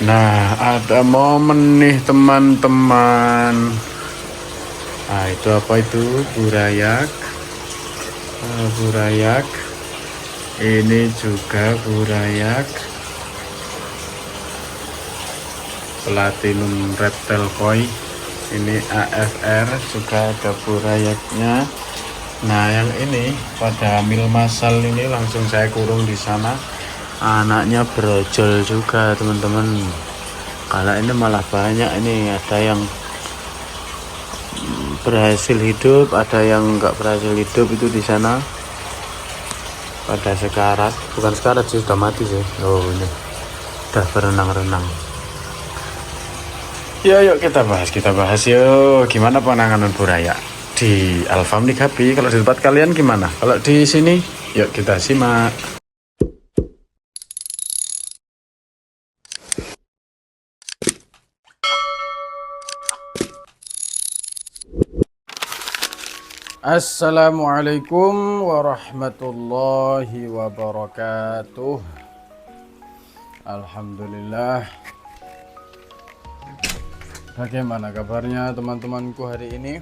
Nah, ada momen nih teman-teman. Nah, itu apa itu? Burayak. Burayak. Ini juga burayak. Platinum Reptile Koi. Ini AFR juga ada burayaknya. Nah, yang ini pada hamil masal ini langsung saya kurung di sana. Anaknya brojol juga, teman-teman. Kalau ini malah banyak, ini ada yang berhasil hidup, ada yang nggak berhasil hidup itu di sana. Pada sekarat, bukan sekarat sih, sudah mati sih. Oh, ini udah berenang-renang. Ya, yuk kita bahas yuk. Gimana penanganan buraya di Alfam di Gapi? Kalau di tempat kalian gimana? Kalau di sini, yuk kita simak. Assalamualaikum warahmatullahi wabarakatuh. Alhamdulillah. Bagaimana kabarnya teman-temanku hari ini?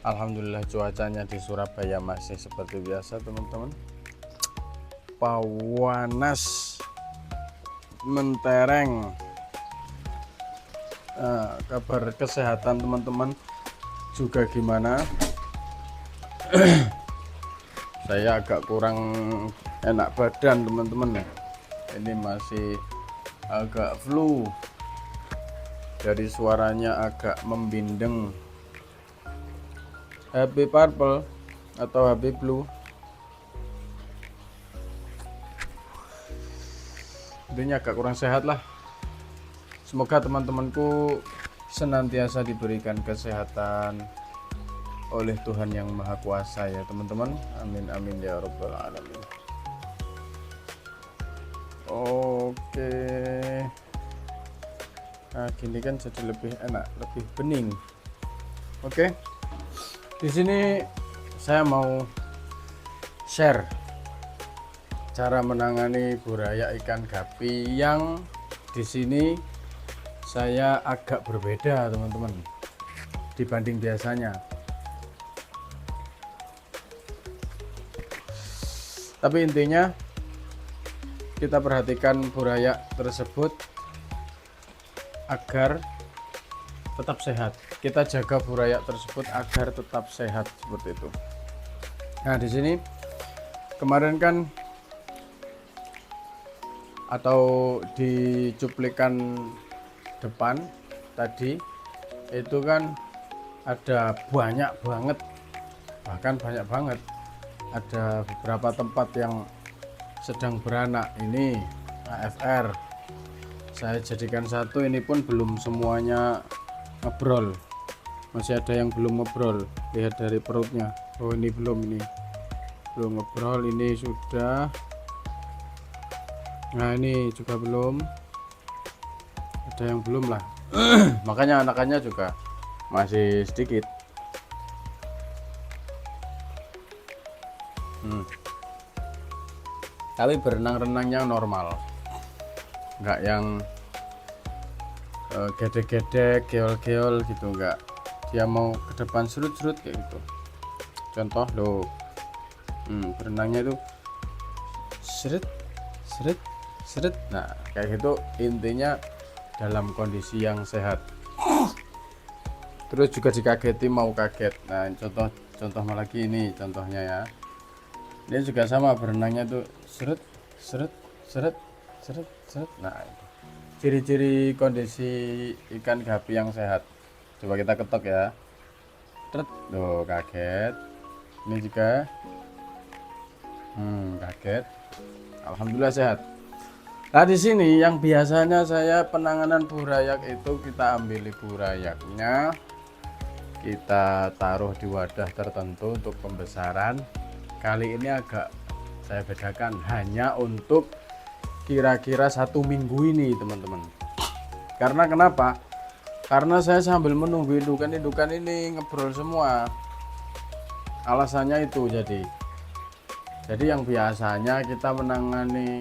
Alhamdulillah, cuacanya di Surabaya masih seperti biasa, teman-teman. Panas, mentereng. Kabar kesehatan teman-teman juga gimana? Saya agak kurang enak badan, teman-teman. Ini masih agak flu. Dari suaranya agak membindeng. Happy purple atau happy blue? Intinya agak kurang sehat lah. Semoga teman-temanku senantiasa diberikan kesehatan oleh Tuhan yang Maha Kuasa ya teman-teman. Amin amin ya rabbal alamin. Oke. Nah, gini kan jadi lebih enak, lebih bening. Oke. Di sini saya mau share cara menangani buraya ikan gapi yang di sini saya agak berbeda, teman-teman, dibanding biasanya. Tapi intinya kita perhatikan buraya tersebut agar tetap sehat. Kita jaga buraya tersebut agar tetap sehat seperti itu. Nah, di sini kemarin kan atau di cuplikan depan tadi itu kan ada banyak banget, bahkan banyak banget, ada beberapa tempat yang sedang beranak. Ini AFR saya jadikan satu, ini pun belum semuanya ngebrol, masih ada yang belum ngebrol. Lihat dari perutnya, oh ini belum ngebrol, ini sudah. Nah, ini juga belum, ada yang belum lah. Makanya anakannya juga masih sedikit. Tapi berenang-renangnya normal, nggak yang gedek-gedek, geol-geol gitu, nggak. Dia mau ke depan serut-serut kayak gitu. Contoh loh, berenangnya itu seret seret seret. Nah, kayak gitu, intinya dalam kondisi yang sehat. Terus juga dikageti mau kaget. Nah, contoh lagi, ini contohnya ya. Dia juga sama, berenangnya tuh seret seret seret seret seret. Nah, itu ciri-ciri kondisi ikan gapi yang sehat. Coba kita ketok ya. Tret, tuh kaget. Ini juga kaget. Alhamdulillah sehat. Nah, di sini yang biasanya saya penanganan burayak itu, kita ambil burayaknya, kita taruh di wadah tertentu untuk pembesaran. Kali ini agak saya bedakan, hanya untuk kira-kira 1 minggu ini, teman-teman. Karena kenapa? Karena saya sambil menunggu indukan ini ngebrol semua. Alasannya itu, jadi yang biasanya kita menangani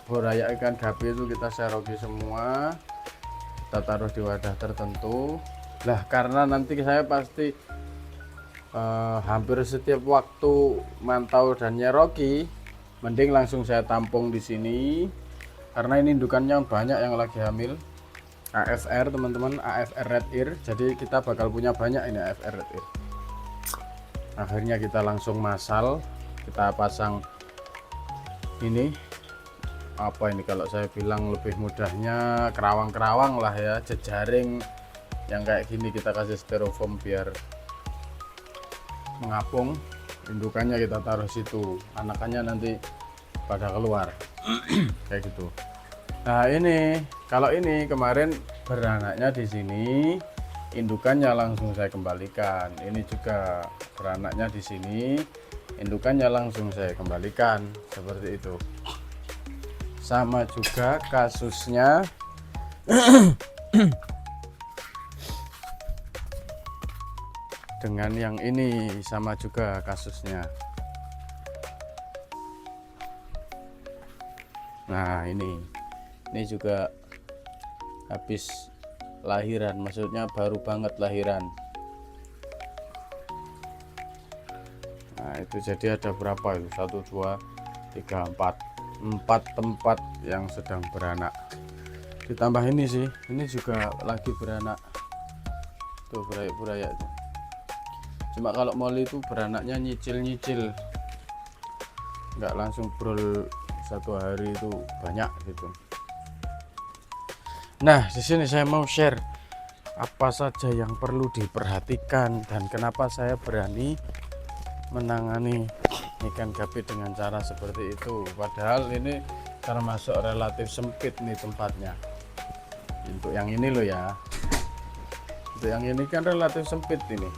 burayak ikan gapi itu kita seroki semua, kita taruh di wadah tertentu. Lah karena nanti saya pasti hampir setiap waktu mantau dan nyeroki, mending langsung saya tampung di sini karena ini indukannya banyak yang lagi hamil. AFR teman-teman, AFR Red Ear, jadi kita bakal punya banyak ini AFR Red Ear. Akhirnya kita langsung masal, kita pasang ini apa ini, kalau saya bilang lebih mudahnya kerawang-kerawang lah ya, jejaring yang kayak gini, kita kasih styrofoam biar mengapung. Indukannya kita taruh situ, anakannya nanti pada keluar kayak gitu. Nah ini kalau ini kemarin beranaknya di sini, indukannya langsung saya kembalikan. Ini juga beranaknya di sini, indukannya langsung saya kembalikan, seperti itu. Sama juga kasusnya dengan yang ini, sama juga kasusnya. Nah ini juga habis lahiran, maksudnya baru banget lahiran. Nah itu jadi ada berapa itu, 1 2 3 4 tempat yang sedang beranak, ditambah ini sih, ini juga lagi beranak tuh, burayak tuh. Cuma kalau Molly itu beranaknya nyicil, nggak langsung brol satu hari itu banyak gitu. Nah di sini saya mau share apa saja yang perlu diperhatikan dan kenapa saya berani menangani ikan gapi dengan cara seperti itu, padahal ini termasuk relatif sempit nih tempatnya. Untuk yang ini loh ya, untuk yang ini kan relatif sempit ini.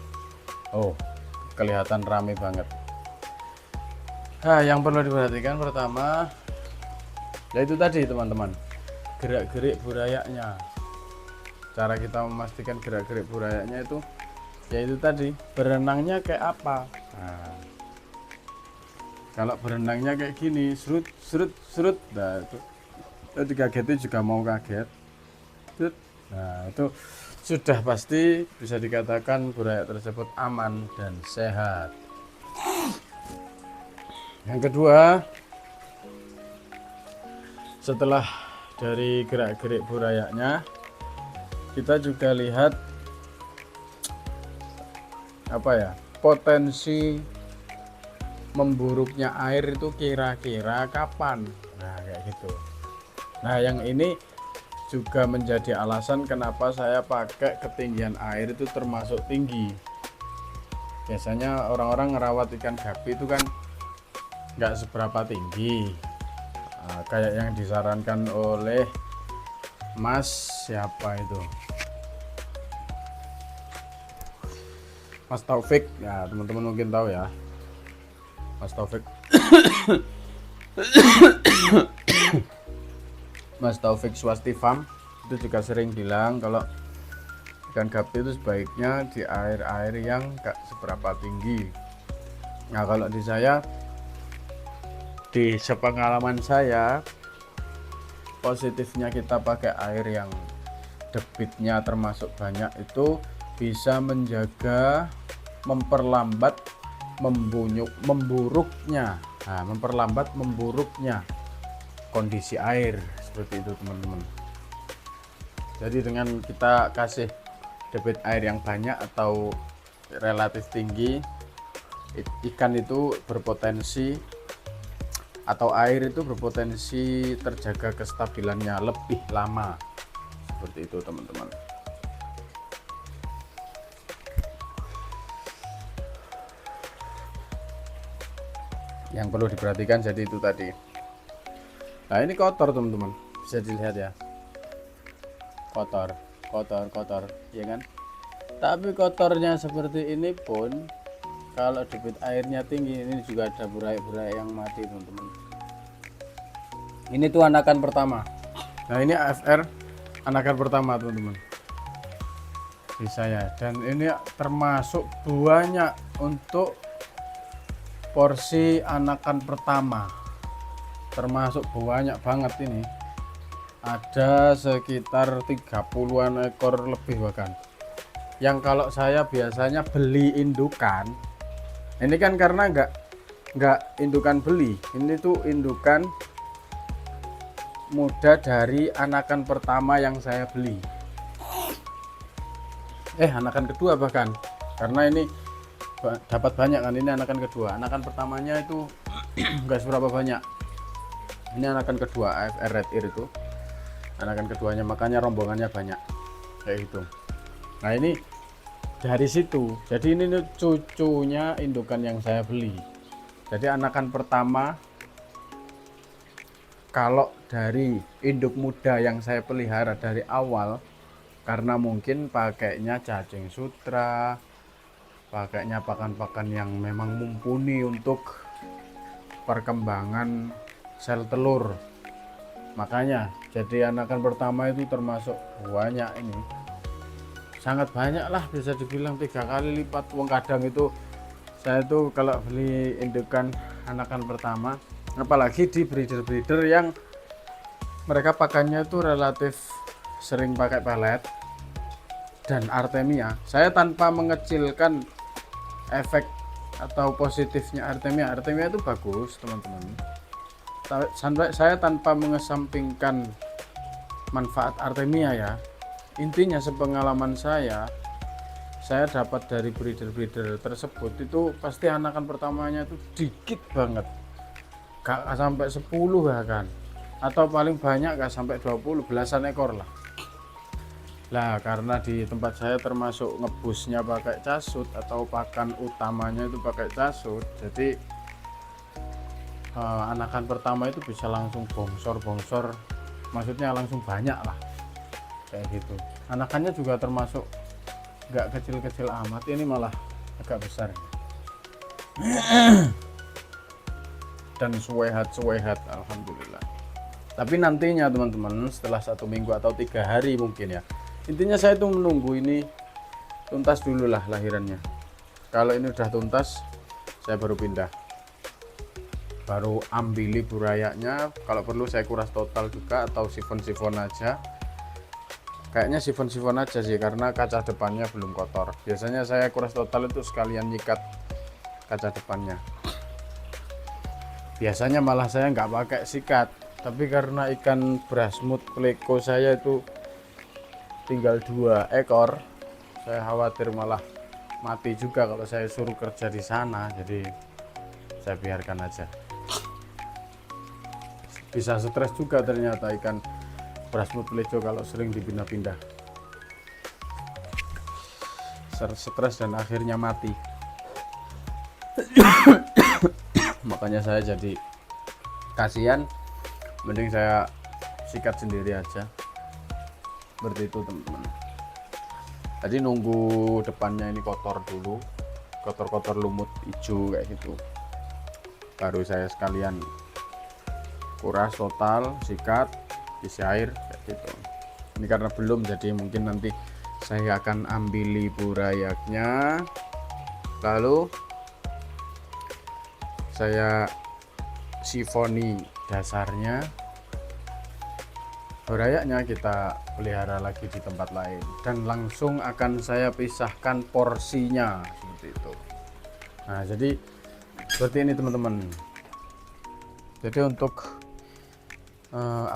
Oh kelihatan rame banget. Nah yang perlu diperhatikan pertama yaitu tadi teman-teman, gerak-gerik burayaknya. Cara kita memastikan gerak-gerik burayaknya itu yaitu tadi, berenangnya kayak apa. Nah kalau berenangnya kayak gini, serut, nah itu dikagetin juga mau kaget. Nah itu sudah pasti bisa dikatakan burayak tersebut aman dan sehat. Yang kedua, setelah dari gerak-gerik burayaknya, kita juga lihat apa ya, potensi memburuknya air itu kira-kira kapan. Nah kayak gitu. Nah yang ini juga menjadi alasan kenapa saya pakai ketinggian air itu termasuk tinggi. Biasanya orang-orang ngerawat ikan gapi itu kan nggak seberapa tinggi. Nah, kayak yang disarankan oleh Mas siapa itu, Mas Taufik ya, teman-teman mungkin tahu ya, Mas Taufik. Mas Taufik Swasti Farm itu juga sering bilang kalau ikan gapi itu sebaiknya di air-air yang gak seberapa tinggi. Nah kalau di saya, di sepengalaman saya, positifnya kita pakai air yang debitnya termasuk banyak itu bisa menjaga, memperlambat memburuknya, nah, memperlambat memburuknya kondisi air, seperti itu teman-teman. Jadi dengan kita kasih debit air yang banyak atau relatif tinggi, ikan itu berpotensi, atau air itu berpotensi terjaga kestabilannya lebih lama, seperti itu teman-teman. Yang perlu diperhatikan jadi itu tadi. Nah ini kotor teman-teman, bisa dilihat ya, kotor ya kan. Tapi kotornya seperti ini pun kalau debit airnya tinggi, ini juga ada burayak-burayak yang mati teman-teman. Ini tuh anakan pertama. Nah ini AFR anakan pertama teman-teman di saya, dan ini termasuk banyak untuk porsi anakan pertama. termasuk banyak banget ini, ada sekitar 30-an ekor lebih bahkan, yang kalau saya biasanya beli indukan ini kan karena nggak indukan beli, ini tuh indukan muda dari anakan pertama yang saya beli, anakan kedua bahkan, karena ini dapat banyak kan, ini anakan kedua. Anakan pertamanya itu nggak seberapa banyak, ini anakan kedua AFR Red Ear itu anakan keduanya, makanya rombongannya banyak kayak gitu. Nah ini dari situ, jadi ini cucunya indukan yang saya beli. Jadi anakan pertama kalau dari induk muda yang saya pelihara dari awal, karena mungkin pakainya cacing sutra, pakainya pakan-pakan yang memang mumpuni untuk perkembangan sel telur, makanya jadi anakan pertama itu termasuk banyak, ini sangat banyak lah, bisa dibilang 3 kali lipat. Wong kadang itu saya tuh kalau beli indukan anakan pertama, apalagi di breeder-breeder yang mereka pakannya itu relatif sering pakai pelet dan Artemia, saya tanpa mengecilkan efek atau positifnya Artemia itu bagus teman-teman, sampai saya tanpa mengesampingkan manfaat Artemia ya, intinya sepengalaman saya dapat dari breeder-breeder tersebut itu pasti anakan pertamanya itu dikit banget, gak sampai 10 bahkan, atau paling banyak gak sampai 20, belasan ekor lah. Karena di tempat saya termasuk ngebusnya pakai casut atau pakan utamanya itu pakai casut, jadi anakan pertama itu bisa langsung bongsor, maksudnya langsung banyak lah kayak gitu. Anakannya juga termasuk nggak kecil-kecil amat, ini malah agak besar dan suwehat alhamdulillah. Tapi nantinya teman-teman, setelah 1 minggu atau 3 hari mungkin ya, intinya saya tuh menunggu ini tuntas dulu lah lahirannya. Kalau ini udah tuntas, saya baru pindah, baru ambili burayaknya. Kalau perlu saya kuras total juga atau sifon aja, kayaknya sifon aja sih, karena kaca depannya belum kotor. Biasanya saya kuras total itu sekalian nyikat kaca depannya, biasanya malah saya nggak pakai sikat, tapi karena ikan brasmut pleko saya itu tinggal 2 ekor, saya khawatir malah mati juga kalau saya suruh kerja di sana, jadi saya biarkan aja. Bisa stres juga ternyata ikan brasmut pleko kalau sering dipindah-pindah, stres dan akhirnya mati. Makanya saya jadi kasihan, mending saya sikat sendiri aja, seperti itu teman-teman. Tadi nunggu depannya ini kotor dulu, kotor lumut hijau kayak gitu, baru saya sekalian kuras total, sikat, isi air kayak gitu. Ini karena belum, jadi mungkin nanti saya akan ambili burayaknya, lalu saya sifoni dasarnya, burayaknya kita pelihara lagi di tempat lain, dan langsung akan saya pisahkan porsinya seperti itu. Nah jadi seperti ini teman-teman. Jadi untuk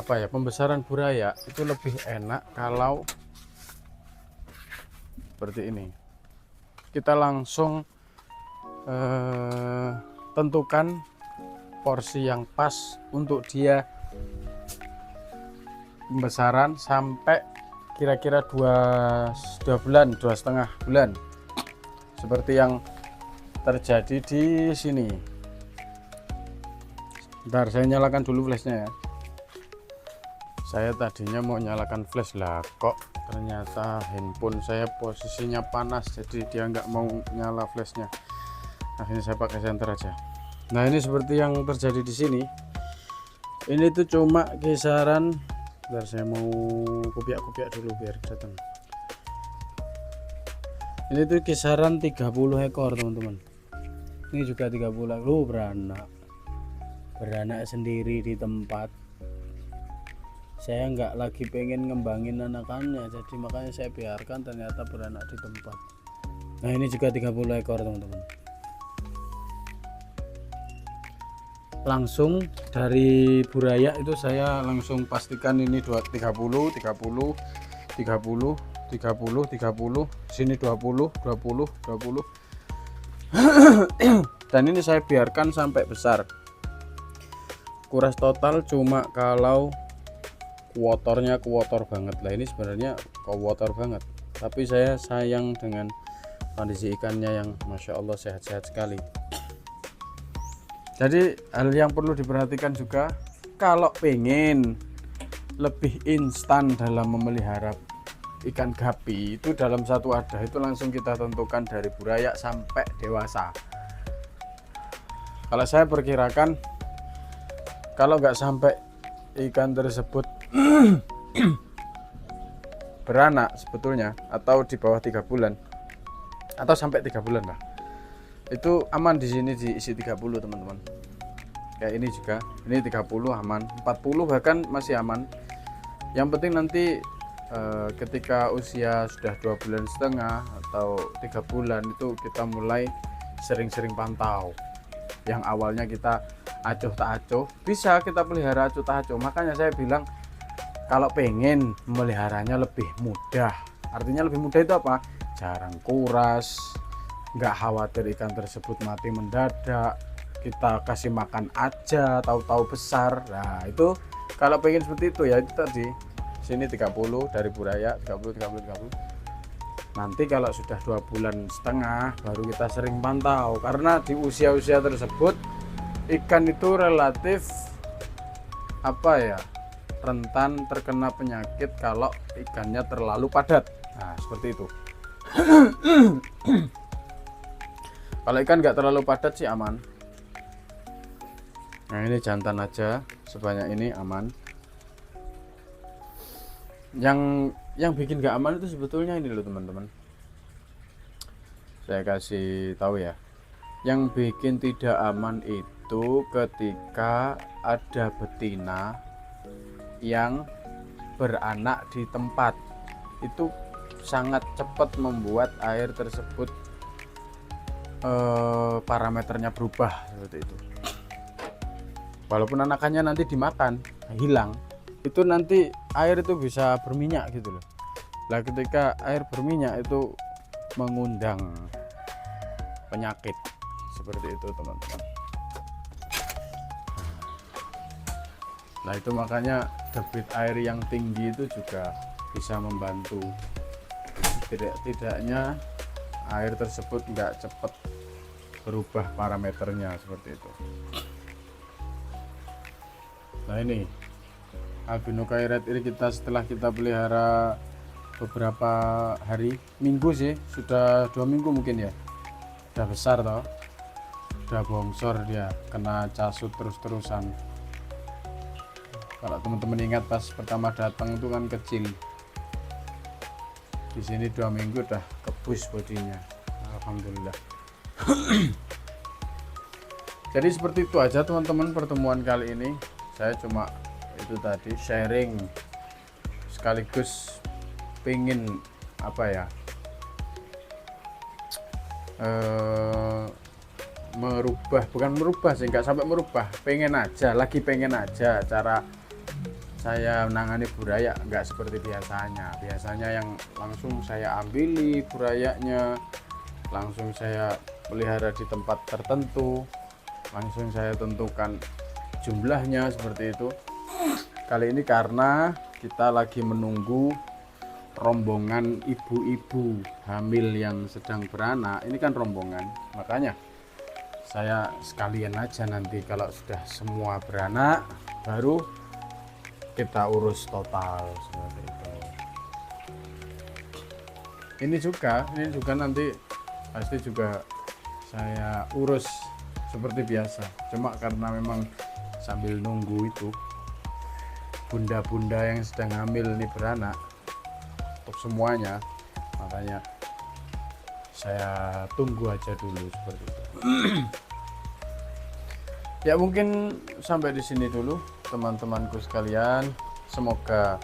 pembesaran burayak itu lebih enak kalau seperti ini, kita langsung tentukan porsi yang pas untuk dia pembesaran sampai kira-kira 2 bulan, 2,5 bulan, seperti yang terjadi di sini. Bentar, saya nyalakan dulu flashnya ya. Saya tadinya mau nyalakan flash lah, kok ternyata handphone saya posisinya panas, jadi dia nggak mau nyala flashnya. Akhirnya saya pakai senter aja. Nah ini seperti yang terjadi di sini. Ini tuh cuma kisaran, bentar saya mau kupiak dulu biar datang. Ini tuh kisaran 30 ekor teman-teman. Ini juga 30, beranak. beranak sendiri di tempat. Saya nggak lagi pengen ngembangin anakannya, jadi makanya saya biarkan, ternyata beranak di tempat. Nah ini juga 30 ekor teman-teman. Langsung dari Buraya itu saya langsung pastikan ini 30 30 30 30 30, sini 20 20 20. Dan ini saya biarkan sampai besar. Kuras total cuma kalau kuotornya kuotor banget lah, ini sebenarnya kuotor banget, tapi saya sayang dengan kondisi ikannya yang Masya Allah sehat-sehat sekali. Jadi hal yang perlu diperhatikan juga, kalau pengen lebih instan dalam memelihara ikan gapi itu dalam satu wadah itu langsung kita tentukan dari Buraya sampai dewasa. Kalau saya perkirakan kalau nggak sampai ikan tersebut beranak sebetulnya, atau di bawah 3 bulan atau sampai 3 bulan lah, itu aman. Di sini diisi 30 teman-teman. Kayak ini juga, ini 30 aman, 40 bahkan masih aman. Yang penting nanti ketika usia sudah 2,5 bulan atau 3 bulan itu kita mulai sering-sering pantau. Yang awalnya kita acuh tak acuh, bisa kita pelihara acuh tak acuh. Makanya saya bilang kalau pengen meliharanya lebih mudah, artinya lebih mudah itu apa? Jarang kuras, nggak khawatir ikan tersebut mati mendadak, kita kasih makan aja tahu-tahu besar. Nah itu kalau pengen seperti itu ya itu tadi, sini 30 dari Buraya 30 30 30. Nanti kalau sudah 2,5 bulan baru kita sering pantau, karena di usia-usia tersebut ikan itu relatif rentan terkena penyakit kalau ikannya terlalu padat. Nah seperti itu. Kalau ikan nggak terlalu padat sih aman. Nah ini jantan aja sebanyak ini aman. Yang bikin nggak aman itu sebetulnya ini loh teman-teman. Saya kasih tahu ya. Yang bikin tidak aman itu ketika ada betina yang beranak di tempat, itu sangat cepat membuat air tersebut parameternya berubah seperti itu. Walaupun anakannya nanti dimakan hilang, itu nanti air itu bisa berminyak gitu loh. Nah ketika air berminyak itu mengundang penyakit seperti itu teman-teman. Nah itu makanya debit air yang tinggi itu juga bisa membantu, tidaknya air tersebut nggak cepat berubah parameternya seperti itu. Nah ini albino kairet ini setelah kita pelihara beberapa hari, minggu sih, sudah 2 minggu mungkin ya, udah besar toh, udah bongsor, dia kena casut terus-terusan. Kalau teman-teman ingat pas pertama datang itu kan kecil, di sini 2 minggu udah kebus bodinya, alhamdulillah. Jadi seperti itu aja teman-teman pertemuan kali ini. Saya cuma itu tadi sharing, sekaligus pengen bukan merubah sih, nggak sampai merubah, pengen aja cara saya menangani Buraya nggak seperti biasanya yang langsung saya ambili burayanya, langsung saya pelihara di tempat tertentu, langsung saya tentukan jumlahnya seperti itu. Kali ini karena kita lagi menunggu rombongan ibu-ibu hamil yang sedang beranak, ini kan rombongan, makanya saya sekalian aja nanti kalau sudah semua beranak baru kita urus total seperti itu. Ini juga nanti pasti juga saya urus seperti biasa, cuma karena memang sambil nunggu itu bunda-bunda yang sedang hamil ini beranak untuk semuanya, makanya saya tunggu aja dulu seperti itu. Ya mungkin sampai di sini dulu teman-temanku sekalian. Semoga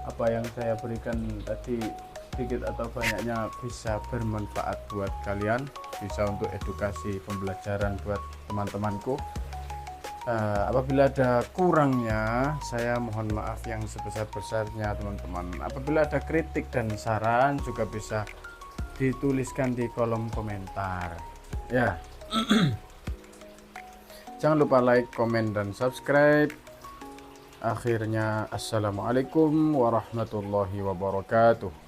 apa yang saya berikan tadi sedikit atau banyaknya bisa bermanfaat buat kalian, bisa untuk edukasi pembelajaran buat teman-temanku. Apabila ada kurangnya, saya mohon maaf yang sebesar-besarnya teman-teman. Apabila ada kritik dan saran juga bisa dituliskan di kolom komentar. Ya, jangan lupa like, komen, dan subscribe. Akhirnya, assalamualaikum warahmatullahi wabarakatuh.